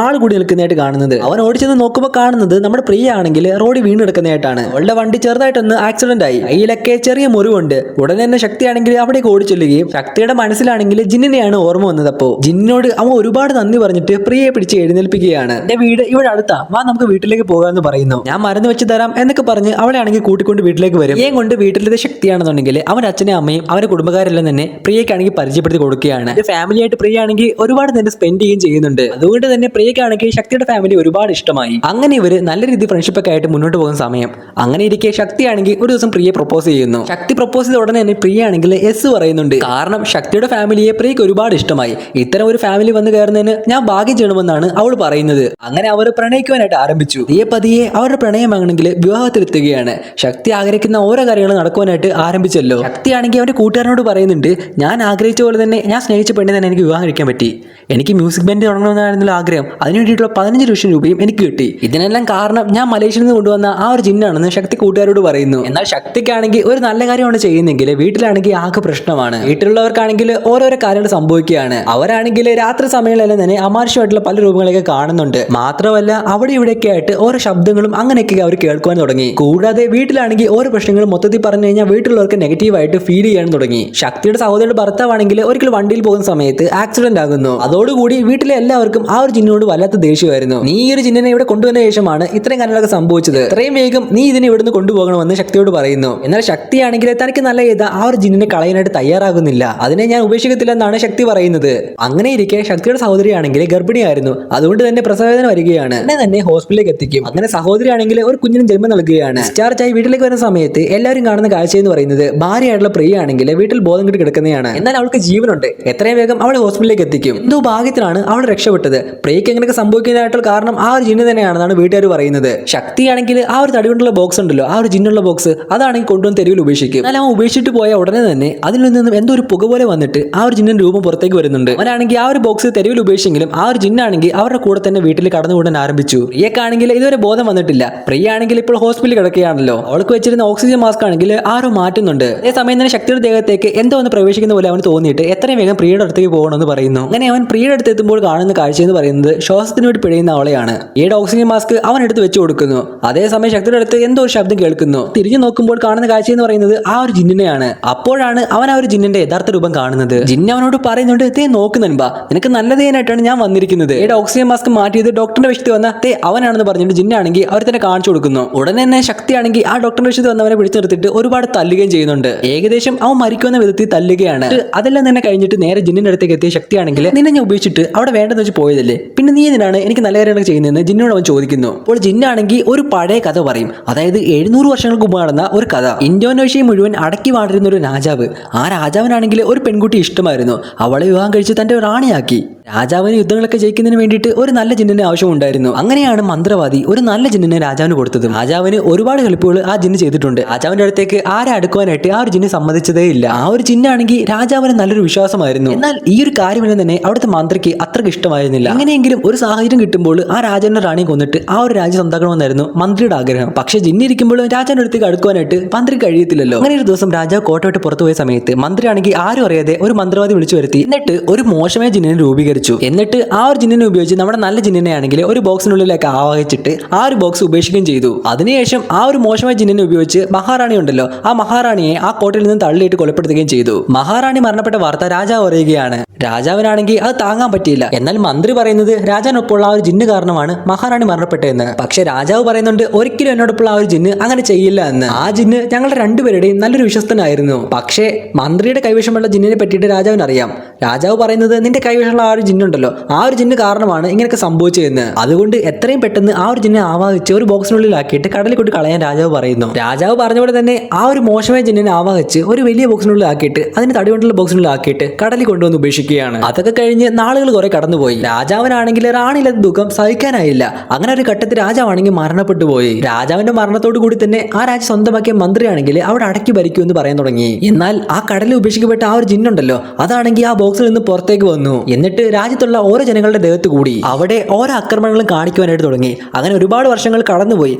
ആൾ കൂടി നിൽക്കുന്നതായിട്ട് കാണുന്നത്. അവൻ ഓടിച്ചെന്ന് നോക്കുമ്പോൾ കാണുന്നത് നമ്മുടെ പ്രിയ ആണെങ്കിൽ റോഡിൽ വീണ് കിടക്കുന്നതായിട്ടാണ്. അവളുടെ വണ്ടി ചെറുതായിട്ടൊന്ന് ആക്സിഡന്റ് ആയി, കയ്യിലൊക്കെ ചെറിയ മുറിവുണ്ട്. ഉടനെ തന്നെ ശക്തിയാണെങ്കിൽ അവിടേക്ക് ഓടിച്ചെല്ലുകയും ശക്തിയുടെ മനസ്സിലാണെങ്കിൽ ജിന്നിനെയാണ് ഓർമ്മ വന്നത്. അപ്പോ ജിന്നിനോട് അവൻ ഒരുപാട് നന്ദി പറഞ്ഞിട്ട് പ്രിയയെ പിടിച്ച് എഴുന്നേൽപ്പിക്കുകയാണ്. എന്റെ വീട് ഇവിടെ അടുത്താ, വാ നമുക്ക് വീട്ടിലേക്ക് പോകാമെന്ന് പറയുന്നു. ഞാൻ മരുന്ന് വെച്ച് തരാം എന്നൊക്കെ പറഞ്ഞ് അവളെ ആണെങ്കിൽ കൂട്ടിക്കൊണ്ട് വീട്ടിലേക്ക് വരും. പ്രിയയും കൊണ്ട് വീട്ടിലത്തെ ശക്തിയാണെന്നുണ്ടെങ്കിൽ അവന്റെ അച്ഛനും അമ്മയും അവരുടെ കുടുംബക്കാരെല്ലാം തന്നെ പ്രിയക്കാണെങ്കിൽ പരിചയപ്പെടുത്തി കൊടുക്കുകയാണ്. ഫാമിലി ആയിട്ട് പ്രിയ ആണെങ്കിൽ ഒരുപാട് തന്നെ സ്പെൻഡ് ചെയ്യുകയും ചെയ്യുന്നുണ്ട്. അതുകൊണ്ട് തന്നെ പ്രിയക്കാണെങ്കിൽ ശക്തിയുടെ ഫാമിലി ഒരുപാട് ഇഷ്ടമായി. അങ്ങനെ ഇവര് നല്ല രീതിയിൽ ഫ്രണ്ട്ഷിപ്പ് ഒക്കെ ആയിട്ട് മുന്നോട്ട് പോകുന്ന സമയം അങ്ങനെ ഇരിക്കെ ശക്തിയാണെങ്കിൽ ഒരു ദിവസം പ്രിയെ പ്രൊപ്പോസ് ചെയ്യുന്നു. ശക്തി പ്രൊപ്പോസ് ചെയ്ത ഉടനെ തന്നെ പ്രിയ ആണെങ്കിൽ എസ് പറയുന്നുണ്ട്. കാരണം ശക്തിയുടെ ഫാമിലിയെ പ്രിയക്ക് ഒരുപാട് ഇഷ്ടമായി. ഇത്തരം ഒരു ഫാമിലി വന്ന് കയറുന്നതിന് ഞാൻ ഭാഗ്യം ചെയ്യണമെന്നാണ് അവൾ പറയുന്നത്. അങ്ങനെ അവർ പ്രണയിക്കുവാനായിട്ട് ആരംഭിച്ചു. പതിയെ അവരുടെ പ്രണയമാണെങ്കിൽ വിവാഹത്തിലെത്തുകയാണ്. ശക്തി ആഗ്രഹിക്കുന്ന ഓരോ കാര്യങ്ങളും നടക്കുവാനായിട്ട് ആരംഭിച്ചല്ലോ. ശക്തിയാണെങ്കിൽ അവന്റെ കൂട്ടുകാരനോട് പറയുന്നുണ്ട്, ഞാൻ ആഗ്രഹിച്ച പോലെ തന്നെ ഞാൻ സ്നേഹിച്ച പെണ്ണിനെ തന്നെ എനിക്ക് വിവാഹം കഴിക്കാൻ പറ്റി. എനിക്ക് മ്യൂസിക് ബാൻഡ് തുടങ്ങണമെന്നായിരുന്നല്ലോ ആഗ്രഹം. അതിനു വേണ്ടിയിട്ടുള്ള 15 ലക്ഷം രൂപയും എനിക്ക് കിട്ടി. ഇതിനെല്ലാം കാരണം ഞാൻ മലേഷ്യയിൽ നിന്ന് കൊണ്ടുവന്ന ആ ഒരു ജിന്നാണെന്ന് ശക്തി കൂട്ടുകാരോട് പറയുന്നു. എന്നാൽ ശക്തിക്കാണെങ്കിൽ ഒരു നല്ല കാര്യമാണ് ചെയ്യുന്നെങ്കിൽ വീട്ടിലാണെങ്കിൽ ആകെ പ്രശ്നമാണ്. വീട്ടിലുള്ളവർക്കാണെങ്കിൽ ഓരോരോ കാര്യങ്ങൾ സംഭവിക്കുകയാണ്. അവരാണെങ്കിൽ രാത്രി സമയങ്ങളിലെല്ലാം തന്നെ അമാനുഷ്യമായിട്ടുള്ള പല രൂപങ്ങളൊക്കെ കാണുന്നുണ്ട്. മാത്രമല്ല അവിടെ ഇവിടെയൊക്കെ ആയിട്ട് ഓരോ ശബ്ദങ്ങളും അങ്ങനെയൊക്കെ അവർ കേൾക്കുവാൻ തുടങ്ങി. കൂടാതെ വീട്ടിലാണെങ്കിൽ ഓരോ പ്രശ്നങ്ങളും മൊത്തത്തിൽ പറഞ്ഞു കഴിഞ്ഞാൽ വീട്ടിലുള്ളവർക്ക് നെഗറ്റീവായിട്ട് ഫീൽ ചെയ്യാൻ തുടങ്ങി. ശക്തിയുടെ സഹോദരിയുടെ ഭർത്താവാണെങ്കിൽ ഒരിക്കൽ വണ്ടിയിൽ പോകുന്ന സമയത്ത് ആക്സിഡന്റ് ആകുന്നു. അതോടുകൂടി വീട്ടിലെ എല്ലാവർക്കും ആ ഒരു ജിന്നിനോട് വല്ലാത്ത ദേഷ്യമായിരുന്നു. നീ ഈ ഒരു ജിന്നിനെ ഇവിടെ കൊണ്ടുവന്ന ശേഷമാണ് ഇത്രയും കാര്യങ്ങളൊക്കെ സംഭവിച്ചത്. ഇത്രയും വേഗം നീ ഇതിനെ ഇവിടുന്ന് കൊണ്ടുപോകണമെന്ന് ശക്തിയോട് പറയുന്നു. എന്നാൽ ശക്തിയാണെങ്കിൽ തനിക്ക് നല്ല ചെയ്ത ആ ഒരു ജിന്നിനെ കളയാനായിട്ട് തയ്യാറാകുന്നില്ല. അതിനെ ഞാൻ ഉപേക്ഷിക്കത്തില്ലെന്നാണ് ശക്തി പറയുന്നത്. അങ്ങനെ ഇരിക്കെ ശക്തിയുടെ സഹോദരിയാണെങ്കിൽ ഗർഭിണിയായിരുന്നു. അതുകൊണ്ട് തന്നെ പ്രസവവേദന വരികയാണ്. തന്നെ ഹോസ്പിറ്റലിലേക്ക് എത്തിക്കും. അങ്ങനെ സഹോദരിയാണെങ്കിൽ ഒരു കുഞ്ഞിന് ജന്മം നൽകുകയാണ്. ഡിസ്ചാർജ് ആയി വീട്ടിലേക്ക് വരുന്ന സമയത്ത് എല്ലാവരും കാണുന്ന കാഴ്ച എന്ന് പറയുന്നത് ഭാര്യയായിട്ടുള്ള പ്രിയ ആണെങ്കിൽ വീട്ടിൽ ബോധം കെട്ട് കിടക്കുന്നതാണ്. എന്നാൽ അവൾക്ക് ജീവനുണ്ട്. എത്രയും വേഗം അവളെ ഹോസ്പിറ്റലിലേക്ക് എത്തിക്കും. എന്തോ ഭാഗ്യത്തിലാണ് അവൾ രക്ഷപ്പെട്ടത്. പ്രിയക്ക് എങ്ങനെയൊക്കെ സംഭവിക്കാനായിട്ടുള്ള കാരണം ആ ഒരു ജിന്ന് തന്നെയാണെന്നാണ് വീട്ടുകാർ പറയുന്നത്. ശക്തിയാണെങ്കിൽ ആ ഒരു തടി കൊണ്ടുള്ള ബോക്സ് ഉണ്ടല്ലോ, ആ ഒരു ജിന്നുള്ള ബോക്സ്, അതാണെങ്കിൽ കൊണ്ടുവന്ന് തെരുവിൽ ഉപേക്ഷിക്കും. എന്നാൽ അവൻ ഉപേക്ഷിച്ചിട്ട് പോയ ഉടനെ തന്നെ അതിൽ നിന്നും എന്തോ ഒരു പുക പോലെ വന്നിട്ട് ആ ഒരു ജിന്നിന്റെ രൂപം പുറത്തേക്ക് വരുന്നുണ്ട്. അവനാണെങ്കിൽ ആ ഒരു ബോക്സ് തെരുവിൽ ഉപേക്ഷിച്ചെങ്കിലും ആ ഒരു ജിന്നാണെങ്കിൽ അവരുടെ കൂടെ തന്നെ വീട്ടിൽ കടന്നുകൂടാൻ ആരംഭിച്ചു. പ്രിയക്കാണെങ്കിൽ ഇതുവരെ ബോധം വന്നിട്ടില്ല. പ്രിയ ആണെങ്കിൽ ഇപ്പോൾ ഹോസ്പിറ്റലിൽ കിടക്കുകയാണല്ലോ. അവൾക്ക് വെച്ചിരുന്ന ഓക്സിജൻ മാസ്ക് ആണെങ്കിൽ ആരോ മാറ്റുന്നുണ്ട്. അതേസമയം തന്നെ ശക്തിയുടെ ദേഹത്തേക്ക് എന്തോ ഒന്ന് പ്രവേശിക്കുന്ന പോലെ അവന് തോന്നിയിട്ട് എത്രയും വേഗം പ്രിയയുടെ അടുത്തേക്ക് പോകണമെന്ന് പറയുന്നു. അങ്ങനെ അവൻ പ്രിയയുടെ അടുത്ത് എത്തുമ്പോൾ കാണുന്ന കാഴ്ച എന്ന് പറയുന്നത് ശ്വാസത്തിന് വേണ്ടി പിഴയുന്ന അവളെയാണ്. ഈയുടെ ഓക്സിജൻ മാസ്ക് അവൻ എടുത്ത് വെച്ച് കൊടുക്കുന്നു. അതേസമയം ശക്തിയുടെ അടുത്ത് എന്തോ ഒരു ശബ്ദം കേൾക്കുന്നു. തിരിഞ്ഞു നോക്കുമ്പോൾ കാണുന്ന കാഴ്ച എന്ന് പറയുന്നത് ആ ഒരു ജിന്നിനെയാണ്. അപ്പോഴാണ് അവൻ ആ ഒരു ജിന്നിന്റെ യഥാർത്ഥ രൂപം കാണുന്നത്. ജിന്ന് അവനോട് പറയുന്നുണ്ട്, തേ നോക്ക് നൻപ, നിനക്ക് നല്ലതേനായിട്ടാണ് ഞാൻ വന്നിരിക്കുന്നത്. ഈയുടെ ഓക്സിജൻ മാസ്ക് മാറ്റിയത് ഡോക്ടറിന്റെ വിഷയത്തിൽ വന്ന തേ അവനാണെന്ന് പറഞ്ഞിട്ട് ജിന്നാണെങ്കിൽ അവർ തന്നെ കാണിച്ചു കൊടുക്കുന്നു. ഉടനെ തന്നെ ശക്തിയാണെങ്കിൽ ആ ഡോക്ടറിന്റെ വിഷയത്തിൽ വന്നവനെ പിടിച്ചു നിർത്തിയിട്ട് ഒരുപാട് തല്ലുകയും ചെയ്യുന്നുണ്ട്. ഏകദേശം അവൻ മരിക്കുന്ന വിധത്തിൽ തല്ലുകയാണ്. അതെല്ലാം തന്നെ കഴിഞ്ഞിട്ട് നേരെ ജിന്നിന്റെ അടുത്തേക്ക് എത്തിയ ശക്തിയാണെങ്കിൽ നിന്നെ ഞാൻ ഉപയോഗിച്ചിട്ട് അവിടെ വേണ്ടെന്ന് വെച്ച് പോയതല്ലേ, പിന്നെ നീ ഇതിനാണ് എനിക്ക് നല്ല കാര്യങ്ങൾ ചെയ്യുന്നതെന്ന് ജിന്നോട് അവൻ ചോദിക്കുന്നു. അപ്പോൾ ജിന്നാണെങ്കിൽ ഒരു പഴയ കഥ പറയും. അതായത് 700 വർഷങ്ങൾക്ക് മുമ്പ് നടന്ന ഒരു കഥ. ഇന്തോനേഷ്യ മുഴുവൻ അടക്കി വാണിരുന്ന ഒരു രാജാവ്. ആ രാജാവിനാണെങ്കിൽ ഒരു പെൺകുട്ടി ഇഷ്ടമായിരുന്നു. അവളെ വിവാഹം കഴിച്ച് തന്റെ റാണിയാക്കി. രാജാവിന് യുദ്ധങ്ങളൊക്കെ ജയിക്കുന്നതിന് വേണ്ടിയിട്ട് ഒരു നല്ല ജിന്നിന്റെ ആവശ്യമുണ്ടായിരുന്നു. അങ്ങനെയാണ് മന്ത്രവാദി ഒരു നല്ല ജിന്നിനെ രാജാവിന് കൊടുത്തത്. രാജാവിന് ഒരുപാട് ഹെൽപ്പുകൾ ആ ജിന്ന് ചെയ്തിട്ടുണ്ട്. രാജാവിന്റെ അടുത്തേക്ക് ആരെ അടുക്കുവാനായിട്ട് ആ ഒരു ജിന്ന് സമ്മതിച്ചതേ ഇല്ല. ആ ഒരു ജിന്നാണെങ്കിൽ രാജാവിന് നല്ലൊരു വിശ്വാസമായിരുന്നു. എന്നാൽ ഈ ഒരു കാര്യമെല്ലാം തന്നെ അവിടുത്തെ മന്ത്രിക്ക് അത്രയ്ക്ക് ഇഷ്ടമായിരുന്നില്ല. അങ്ങനെയെങ്കിലും ഒരു സാഹചര്യം കിട്ടുമ്പോൾ ആ രാജാവിന്റെ റാണിയെ കൊന്നിട്ട് ആ ഒരു രാജ്യം സ്വന്തമാക്കണമെന്നായിരുന്നു മന്ത്രിയുടെ ആഗ്രഹം. പക്ഷെ ജിന്നിരിക്കുമ്പോൾ രാജാവിന്റെ അടുത്തേക്ക് അടുക്കുവാനായിട്ട് മന്ത്രി കഴിയത്തില്ലല്ലോ. അങ്ങനെ ഒരു ദിവസം രാജാവ് കോട്ട വിട്ട് പുറത്തു പോയ സമയത്ത് മന്ത്രിയാണെങ്കിൽ ആരും അറിയാതെ ഒരു മന്ത്രവാദി വിളിച്ചു വരുത്തി. എന്നിട്ട് ഒരു മോശമായ ജിന്നിനെ രൂപീകരിച്ചു. എന്നിട്ട് ആ ഒരു ജിന്നിനെ ഉപയോഗിച്ച് നമ്മുടെ നല്ല ജിന്നിനെ ആണെങ്കിൽ ഒരു ബോക്സിനുള്ളിലേക്ക് ആവാഹിച്ചിട്ട് ആ ഒരു ബോക്സ് ഉപേക്ഷിക്കുകയും ചെയ്തു. അതിനുശേഷം ആ ഒരു മോശമായ ജിന്നിനെ ഉപയോഗിച്ച് മഹാറാണി ഉണ്ടല്ലോ, ആ മഹാറാണിയെ ആ കോട്ടയിൽ നിന്ന് തള്ളിയിട്ട് കൊലപ്പെടുത്തുകയും ചെയ്തു. മഹാറാണി മരണപ്പെട്ട വാർത്ത രാജാവ് അറിയുകയാണ്. രാജാവിനാണെങ്കിൽ അത് താങ്ങാൻ പറ്റിയില്ല. എന്നാൽ മന്ത്രി പറയുന്നത് രാജാവിനൊപ്പമുള്ള ആ ഒരു ജിന്ന് കാരണമാണ് മഹാറാണി മരണപ്പെട്ടതെന്ന്. പക്ഷെ രാജാവ് പറയുന്നുണ്ട് ഒരിക്കലും എന്നോടൊപ്പമുള്ള ആ ഒരു ജിന്ന് അങ്ങനെ ചെയ്യില്ല എന്ന്. ആ ജിന്ന് ഞങ്ങളുടെ രണ്ടുപേരുടെയും നല്ലൊരു വിശ്വസ്തനായിരുന്നു. പക്ഷേ മന്ത്രിയുടെ കൈവശമുള്ള ജിന്നിനെ പറ്റിയിട്ട് രാജാവിന് അറിയാം. രാജാവ് പറയുന്നത് നിന്റെ കൈവശമുള്ള ആ ഒരു ജിന്നുണ്ടല്ലോ, ആ ഒരു ജിന്ന് കാരണമാണ് ഇങ്ങനെയൊക്കെ സംഭവിച്ചതെന്ന്. അതുകൊണ്ട് എത്രയും പെട്ടെന്ന് ആ ഒരു ജിന്നെ ആവാഹിച്ച് ഒരു ബോക്സിനുള്ളിലാക്കിയിട്ട് കടലിൽ കൊണ്ട് കളയാൻ രാജാവ് പറയുന്നു. രാജാവ് പറഞ്ഞ പോലെ തന്നെ ആ ഒരു മോശമായ ജിന്നിനെ ആവാഹിച്ച് ഒരു വലിയ ബോക്സിനുള്ളിലാക്കിയിട്ട് അതിന് തടി കൊണ്ടുള്ള ബോക്സിനുള്ളിലാക്കിയിട്ട് കടലിൽ കൊണ്ടുവന്ന് ഉപേക്ഷിക്കുകയാണ്. അതൊക്കെ കഴിഞ്ഞ് നാളുകൾ കുറെ കടന്നുപോയി. രാജാവിനാണെങ്കിൽ റാണിയിലെ ദുഃഖം സഹിക്കാനായില്ല. അങ്ങനെ ഒരു ഘട്ടത്തിൽ രാജാവാണെങ്കിൽ മരണപ്പെട്ടു പോയി. രാജാവിന്റെ മരണത്തോടു കൂടി തന്നെ ആ രാജ്യം സ്വന്തമാക്കിയ മന്ത്രിയാണെങ്കിൽ അവിടെ അടക്കി ഭരിക്കുമെന്ന് പറയാൻ തുടങ്ങി. എന്നാൽ ആ കടലിൽ ഉപേക്ഷിക്കപ്പെട്ട ആ ഒരു ജിന്നുണ്ടല്ലോ, അതാണെങ്കിൽ ആ ബോക്സിൽ നിന്ന് പുറത്തേക്ക് വന്നു. എന്നിട്ട് രാജ്യത്തുള്ള ഓരോ ജനങ്ങളുടെ ദേഹത്ത് കൂടി അവിടെ ഓരോ ആക്രമണങ്ങളും കാണിക്കുവാനായിട്ട് തുടങ്ങി. അങ്ങനെ ഒരുപാട് വർഷങ്ങൾ കടന്നുപോയി.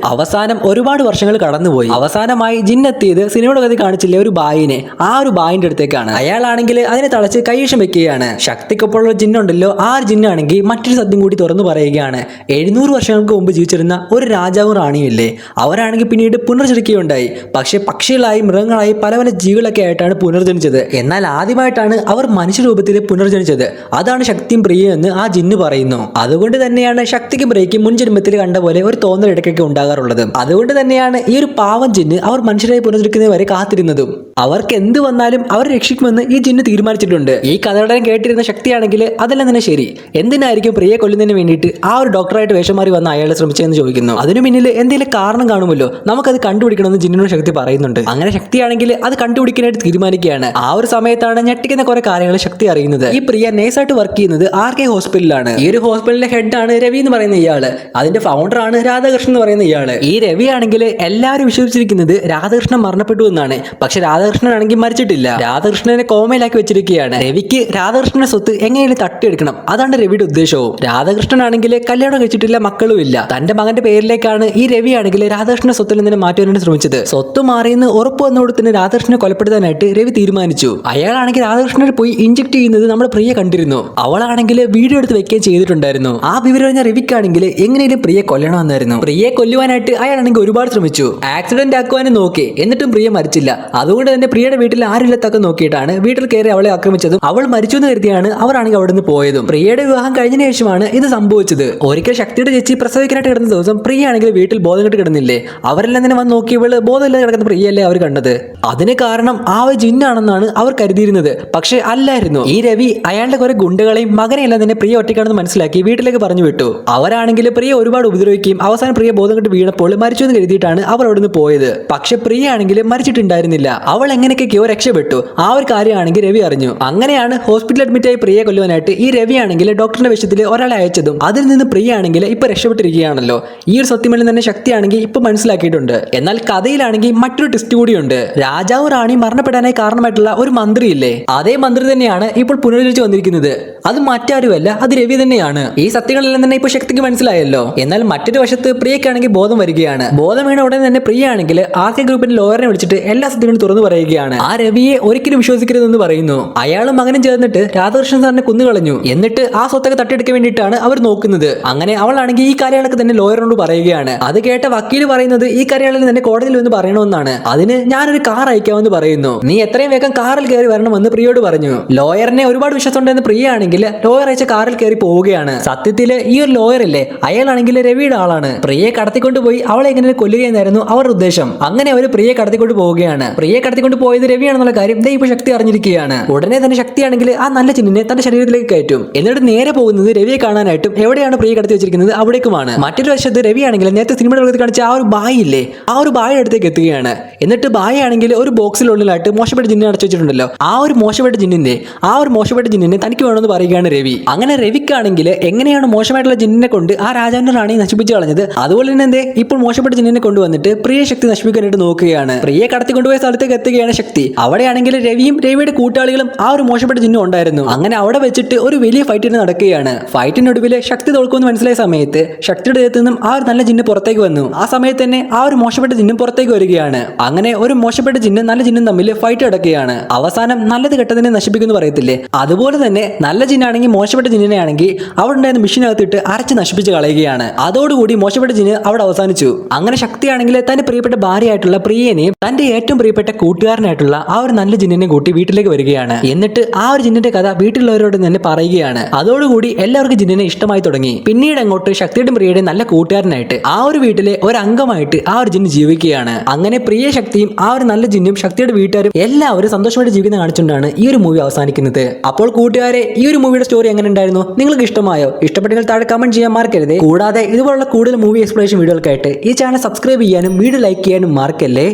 അവസാനമായി ജിന്നെത്തിയത് സിനിമയുടെ കഥ കാണിച്ചില്ലേ ഒരു ബായിനെ, ആ ഒരു ബായിന്റെ അടുത്തേക്കാണ്. അയാളാണെങ്കിൽ അതിനെ തളച്ച് കൈവശം വെക്കുകയാണ്. ശക്തിക്കൊപ്പമുള്ള ജിന്നുണ്ടല്ലോ, ആ ഒരു ജിന്നാണെങ്കിൽ മറ്റൊരു സത്യം കൂടി തുറന്നു പറയുകയാണ്. 700 വർഷങ്ങൾക്ക് മുമ്പ് ജീവിച്ചിരുന്ന ഒരു രാജാവും റാണിയും ഇല്ലേ, അവരാണെങ്കിൽ പിന്നീട് പുനർജനിക്കുകയുണ്ടായി. പക്ഷെ പക്ഷികളായി മൃഗങ്ങളായി പല പല ജീവികളൊക്കെ ആയിട്ടാണ് പുനർജനിച്ചത്. എന്നാൽ ആദ്യമായിട്ടാണ് അവർ മനുഷ്യരൂപത്തിൽ പുനർജനിച്ചത്. അതാണ് ശക്തിയും പ്രിയയും എന്ന് ആ ജിന്ന് പറയുന്നു. അതുകൊണ്ട് തന്നെയാണ് ശക്തിക്കും പ്രിയയ്ക്കും മുൻ ജന്മത്തിൽ കണ്ട പോലെ ഒരു തോന്നൽ ഇടയ്ക്കൊക്കെ ഉണ്ടാകാറുള്ളത്. അതുകൊണ്ട് തന്നെയാണ് ഈ ഒരു പാവം ജിന്ന് അവർ മനുഷ്യരായി പുനർജനിക്കുന്നവരെ കാത്തിരുന്നതും. അവർക്ക് എന്ത് വന്നാലും അവർ രക്ഷിക്കുമെന്ന് ഈ ജിന്ന് തീരുമാനിച്ചിട്ടുണ്ട്. ഈ കഥയുടെ കേട്ടിരുന്ന ശക്തിയാണെങ്കിൽ അതെല്ലാം തന്നെ ശരി, എന്തിനായിരിക്കും പ്രിയെ കൊല്ലുന്നതിന് വേണ്ടിയിട്ട് ആ ഒരു ഡോക്ടറായിട്ട് വേഷം മാറി വന്ന അയാളെ ശ്രമിച്ചതെന്ന് ചോദിക്കുന്നു. അതിനു പിന്നിൽ എന്തെങ്കിലും കാരണം കാണുമല്ലോ, നമുക്കത് കണ്ടുപിടിക്കണമെന്ന് ജിന്നിനോട് ശക്തി പറയുന്നുണ്ട്. അങ്ങനെ ശക്തിയാണെങ്കിൽ അത് കണ്ടുപിടിക്കാനായിട്ട് തീരുമാനിക്കുകയാണ്. ആ ഒരു സമയത്താണ് ഞെട്ടിക്കുന്ന കുറെ കാര്യങ്ങൾ ശക്തി അറിയുന്നത്. ഈ പ്രിയ നേഴ്സായിട്ട് വർക്ക് ചെയ്യുന്നത് RK ഹോസ്പിറ്റലിലാണ്. ഈ ഒരു ഹോസ്പിറ്റലിന്റെ ഹെഡ് ആണ് രവി എന്ന് പറയുന്ന ഇയാള്. അതിന്റെ ഫൗണ്ടർ ആണ് രാധാകൃഷ്ണൻ എന്ന് പറയുന്ന ഇയാള്. ഈ രവി ആണെങ്കിൽ എല്ലാവരും വിശ്വസിച്ചിരിക്കുന്നത് രാധാകൃഷ്ണൻ മരണപ്പെട്ടു എന്നാണ്. പക്ഷെ രാധാകൃഷ്ണൻ ആണെങ്കിൽ മരിച്ചിട്ടില്ല. രാധാകൃഷ്ണനെ കോമയിലാക്കി വെച്ചിരിക്കുകയാണ്. രവിക്ക് രാധാകൃഷ്ണന്റെ സ്വത്ത് എങ്ങനെയും തട്ടിയെടുക്കണം, അതാണ് രവിയുടെ ഉദ്ദേശവും. രാധാകൃഷ്ണൻ ആണെങ്കിൽ കല്യാണം കഴിച്ചിട്ടില്ല, മക്കളും ഇല്ല. തന്റെ മകന്റെ പേരിലേക്കാണ് ഈ രവി ആണെങ്കിൽ രാധാകൃഷ്ണന്റെ സ്വത്തിൽ നിന്ന് മാറ്റാനായിട്ട് ശ്രമിച്ചത്. സ്വത്ത് മാറിയെന്ന് ഉറപ്പ് വന്നതോടെ തന്നെ രാധാകൃഷ്ണനെ കൊലപ്പെടുത്താനായിട്ട് രവി തീരുമാനിച്ചു. അയാളാണെങ്കിൽ രാധാകൃഷ്ണനെ പോയി ഇഞ്ചക്ട് ചെയ്യുന്നത് നമ്മുടെ പ്രിയ കണ്ടിരുന്നു. അവളാണെങ്കിൽ വീഡിയോ എടുത്ത് വെക്കുകയും ചെയ്തിട്ടുണ്ടായിരുന്നു. ആ വിവരം കഴിഞ്ഞ രവിക്കാണെങ്കിൽ എങ്ങനെയും പ്രിയെ കൊല്ലണമെന്നായിരുന്നു. പ്രിയെ കൊല്ലുവാനായിട്ട് അയാളാണെങ്കിൽ ഒരുപാട് ശ്രമിച്ചു, ആക്സിഡന്റ് ആക്കുവാനും നോക്കി, എന്നിട്ടും പ്രിയ മരിച്ചില്ല. അതുകൊണ്ട് തന്നെ പ്രിയയുടെ വീട്ടിൽ ആരില്ലത്തൊക്കെ നോക്കിയിട്ടാണ് വീട്ടിൽ കയറി അവളെ ആക്രമിച്ചതും അവൾ മരിച്ചു എന്ന് കരുതിയാണ് അവരാണെങ്കിൽ അവിടെ നിന്ന് പോയതും. പ്രിയയുടെ വിവാഹം കഴിഞ്ഞതിന് ശേഷമാണ് ഇത് സംഭവിച്ചത്. ഒരിക്കൽ ശക്തിയുടെ ചേച്ചി പ്രസവിക്കാനായിട്ട് കിടന്ന ദിവസം പ്രിയ ആണെങ്കിൽ വീട്ടിൽ ബോധം കെട്ട് കിടന്നില്ലേ, അവരെല്ലാം തന്നെ വന്ന് നോക്കിയവള് ബോധമില്ലാതെ കിടക്കുന്ന പ്രിയയല്ലേ അവർ കണ്ടത്. അതിന് കാരണം ആ ഒരു ജിന്നാണെന്നാണ് അവർ കരുതിയിരുന്നത്. പക്ഷെ അല്ലായിരുന്നു. ഈ രവി അയാളുടെ കുറെ ഗുണ്ടകളെയും മകനെയെല്ലാം തന്നെ പ്രിയ ഒറ്റയ്ക്കാണെന്ന് മനസ്സിലാക്കി വീട്ടിലേക്ക് പറഞ്ഞു വിട്ടു. അവരാണെങ്കിൽ പ്രിയ ഒരുപാട് ഉപദ്രവിക്കുകയും അവസാനം പ്രിയ ബോധം കെട്ട് വീണപ്പോൾ മരിച്ചു എന്ന് കരുതിയിട്ടാണ് അവർ അവിടെ നിന്ന് പോയത്. പക്ഷെ പ്രിയ ആണെങ്കിൽ മരിച്ചിട്ടുണ്ടായിരുന്നില്ല. അവൾ എങ്ങനെയൊക്കെയോ രക്ഷപ്പെട്ടു. ആ ഒരു കാര്യമാണെങ്കിൽ രവി അറിഞ്ഞു. അങ്ങനെയാണ് ഹോസ്പിറ്റലിൽ അഡ്മിറ്റ് ആയി പ്രിയെ കൊല്ലുവാനായിട്ട് ഈ രവി ആണെങ്കിൽ ഡോക്ടറിന്റെ വേഷത്തിൽ ഒരാളെ അയച്ചതും അതിൽ നിന്ന് പ്രിയ ആണെങ്കിൽ ഇപ്പൊ രക്ഷപ്പെട്ടിരിക്കുകയാണല്ലോ. ഈ ഒരു സത്യമല്ല തന്നെ ശക്തിയാണെങ്കിൽ ഇപ്പൊ മനസ്സിലാക്കിയിട്ടുണ്ട്. എന്നാൽ കഥയിലാണെങ്കിൽ മറ്റൊരു ടെസ്റ്റ് കൂടിയുണ്ട്. രാജാവ് റാണി മരണപ്പെടാനായി കാരണമായിട്ടുള്ള ഒരു മന്ത്രി ഇല്ലേ, അതേ മന്ത്രി തന്നെയാണ് ഇപ്പോൾ പുനരുദ്ധരിച്ചു വന്നിരിക്കുന്നത്. അത് മറ്റാരുമല്ല, അത് രവി തന്നെയാണ്. ഈ സത്യങ്ങളെല്ലാം തന്നെ ഇപ്പൊ ശക്തിക്ക് മനസ്സിലായല്ലോ. എന്നാൽ മറ്റൊരു വശത്ത് പ്രിയക്കാണെങ്കിൽ ബോധം വരികയാണ്. ബോധം വീണ ഉടനെ തന്നെ പ്രിയ ആണെങ്കിൽ ആർക്കെ ഗ്രൂപ്പിന്റെ ലോയറിനെ വിളിച്ചിട്ട് എല്ലാ സത്യങ്ങളും തുറന്നു പറയുകയാണ്. ആ രവിയെ ഒരിക്കലും വിശ്വസിക്കരുതെന്ന് പറയുന്നു. അയാളും മകനും ചേർന്നിട്ട് രാധാകൃഷ്ണൻ സാറിനെ കുന്നുകളഞ്ഞു. എന്നിട്ട് ആ സ്വത്തൊക്കെ തട്ടിയെടുക്കാൻ വേണ്ടിയിട്ടാണ് അവർ നോക്കുന്നത്. അങ്ങനെ അവളാണെങ്കിൽ ഈ കാര്യങ്ങളൊക്കെ തന്നെ ലോയറിനോട് പറയുകയാണ്. അത് കേട്ട വക്കീൽ പറയുന്നത് ഈ കാര്യങ്ങളിൽ തന്നെ കോടതിയിൽ വന്ന് പറയണമെന്നാണ്. അതിന് ഞാനൊരു കാർ അയക്കാമെന്ന് പറയുന്നു. നീ എത്രയും വേഗം കാറിൽ കയറി വരണമെന്ന് പ്രിയോട് പറഞ്ഞു. ലോയറിനെ ഒരുപാട് വിശ്വാസമുണ്ടെന്ന് പ്രിയ ആണെങ്കിൽ ലോയർ അയച്ച കാറിൽ കയറി പോവുകയാണ്. സത്യത്തില് ഈ ഒരു ലോയർ ഇല്ലേ, അയാളാണെങ്കിൽ രവിയുടെ ആളാണ്. പ്രിയെ കടത്തിക്കൊണ്ടുപോയി അവളെ എങ്ങനെ കൊല്ലുകയെന്നായിരുന്നു അവരുടെ ഉദ്ദേശം. അങ്ങനെ അവർ പ്രിയെ കടത്തിക്കൊണ്ട് പോവുകയാണ്. പ്രിയെ കടത്തിക്കൊണ്ട് പോയത് രവിയാണെന്നുള്ള കാര്യം ഇപ്പൊ ശക്തി അറിഞ്ഞിരിക്കുകയാണ്. ഉടനെ തന്നെ ശക്തിയാണെങ്കിൽ ആ നല്ല ചിഹ്നെ തന്റെ ശരീരത്തിലേക്ക് കയറ്റും. എന്നിട്ട് നേരെ പോകുന്നത് രവിയെ കാണാനായിട്ടും എവിടെയാണ് പ്രിയ കടത്തി വെച്ചിരിക്കുന്നത് അവിടേക്കുമാണ്. മറ്റൊരു വശത്ത് രവിയാണെങ്കിൽ നേരത്തെ സിനിമയുടെ കാണിച്ച ആ ഒരു ബായി ഇല്ലേ, ആ ഒരു ബായി അടുത്തേക്ക് എത്തുകയാണ്. എന്നിട്ട് ബായി ആണെങ്കിൽ ഒരു ബോക്സിനുള്ളിലായിട്ട് മോശപ്പെട്ട ജിന്നിനെ അടച്ചു വെച്ചിട്ടുണ്ടല്ലോ, ആ ഒരു മോശപ്പെട്ട ജിന്നിനെ തനിക്ക് വേണമെന്ന് പറയുകയാണ് രവി. അങ്ങനെ രവിക്കാണെങ്കിൽ എങ്ങനെയാണ് മോശമായിട്ടുള്ള ജിന്നിനെ കൊണ്ട് ആ രാജാവിന്റെ റാണിയെ നശിപ്പിച്ചു കളഞ്ഞത്, അതുപോലെ തന്നെ ഇപ്പോൾ മോശപ്പെട്ട ജിന്നിനെ കൊണ്ടുവന്നിട്ട് പ്രിയ ശക്തി നശിപ്പിക്കാനായിട്ട് നോക്കുകയാണ്. പ്രിയെ കടത്തിക്കൊണ്ടുപോയ സ്ഥലത്തേക്ക് എത്തുകയാണ് ശക്തി. അവിടെയാണെങ്കിൽ രവിയും രവിയുടെ കൂട്ടാളികളും ആ ഒരു മോശപ്പെട്ട ജിന്നും ഉണ്ടായിരുന്നു. അങ്ങനെ അവിടെ വെച്ചിട്ട് ഒരു വലിയ ഫൈറ്റ് നടക്കുകയാണ്. ഫൈറ്റിനൊടുവിൽ ശക്തി തോൽക്കുമെന്ന് മനസ്സിലായ സമയത്ത് ശക്തിയുടെ ദേഹത്തു നിന്നും ആ ഒരു നല്ല ജിന്ന് പുറത്തേക്ക് വന്നു. ആ സമയത്ത് തന്നെ ആ ഒരു മോശപ്പെട്ട ജിന്നും പുറത്തേക്ക് വരികയാണ്. അങ്ങനെ ഒരു മോശപ്പെട്ട ജിന്നും നല്ല ജിന്നും തമ്മിൽ ഫൈറ്റ് നടക്കുകയാണ്. അവസാനം നല്ലത് കെട്ടതിനെ നശിപ്പിക്കുന്നു പറയത്തില്ലേ, അതുപോലെ തന്നെ നല്ല ജിന്നാണെങ്കിൽ മോശപ്പെട്ട ജിന്നിനെ ആണെങ്കിൽ അവിടെ ഉണ്ടായിരുന്ന മെഷീനകത്തിട്ട് അരച്ച് നശിപ്പിച്ച് കളയുകയാണ്. അതോടുകൂടി മോശപ്പെട്ട ജിന്ന് അവിടെ അവസാനിച്ചു. അങ്ങനെ ശക്തിയാണെങ്കിൽ തന്റെ പ്രിയപ്പെട്ട ഭാര്യയായിട്ടുള്ള പ്രിയനെയും തന്റെ ഏറ്റവും പ്രിയപ്പെട്ട കൂട്ടുകാരനായിട്ടുള്ള ആ ഒരു നല്ല ജിന്നിനെ കൂട്ടി വീട്ടിലേക്ക് വരികയാണ്. എന്നിട്ട് ആ ഒരു ജിന്നിന്റെ കഥ വീട്ടിലുള്ളവരോട് തന്നെ പറയുകയാണ്. അതോടുകൂടി എല്ലാവർക്കും ജിന്നിനെ ഇഷ്ടമായി തുടങ്ങി. പിന്നീട് അങ്ങോട്ട് ശക്തിയുടെ പ്രിയയുടെ നല്ല കൂട്ടുകാരനായിട്ട് ആ ഒരു വീട്ടിലെ ഒരു അംഗമായിട്ട് ആ ഒരു ജിന്ന് ജീവിക്കുകയാണ്. അങ്ങനെ പ്രിയ ശക്തിയും ആ ഒരു നല്ല ജിന്നും ശക്തിയുടെ വീട്ടുകാരും എല്ലാവരും സന്തോഷമായിട്ട് ജീവിക്കുന്ന കാണിച്ചുകൊണ്ടാണ് ഈ ഒരു മൂവി അവസാനിക്കുന്നത്. അപ്പോൾ കൂട്ടുകാരെ, ഈ ഒരു മൂവിയുടെ സ്റ്റോറി എങ്ങനെ ഉണ്ടായിരുന്നു, നിങ്ങൾക്ക് ഇഷ്ടമായോ? ഇഷ്ടപ്പെട്ടെങ്കിൽ താഴെ കമന്റ് ചെയ്യാൻ മറക്കരുത്. കൂടാതെ ഇതുപോലുള്ള കൂടുതൽ മൂവി എക്സ്പ്ലനേഷൻ വീഡിയോകൾക്കായിട്ട് ഈ ചാനൽ സബ്സ്ക്രൈബ് ചെയ്യാനും വീഡിയോ ലൈക്ക് ചെയ്യാനും മറക്കല്ലേ.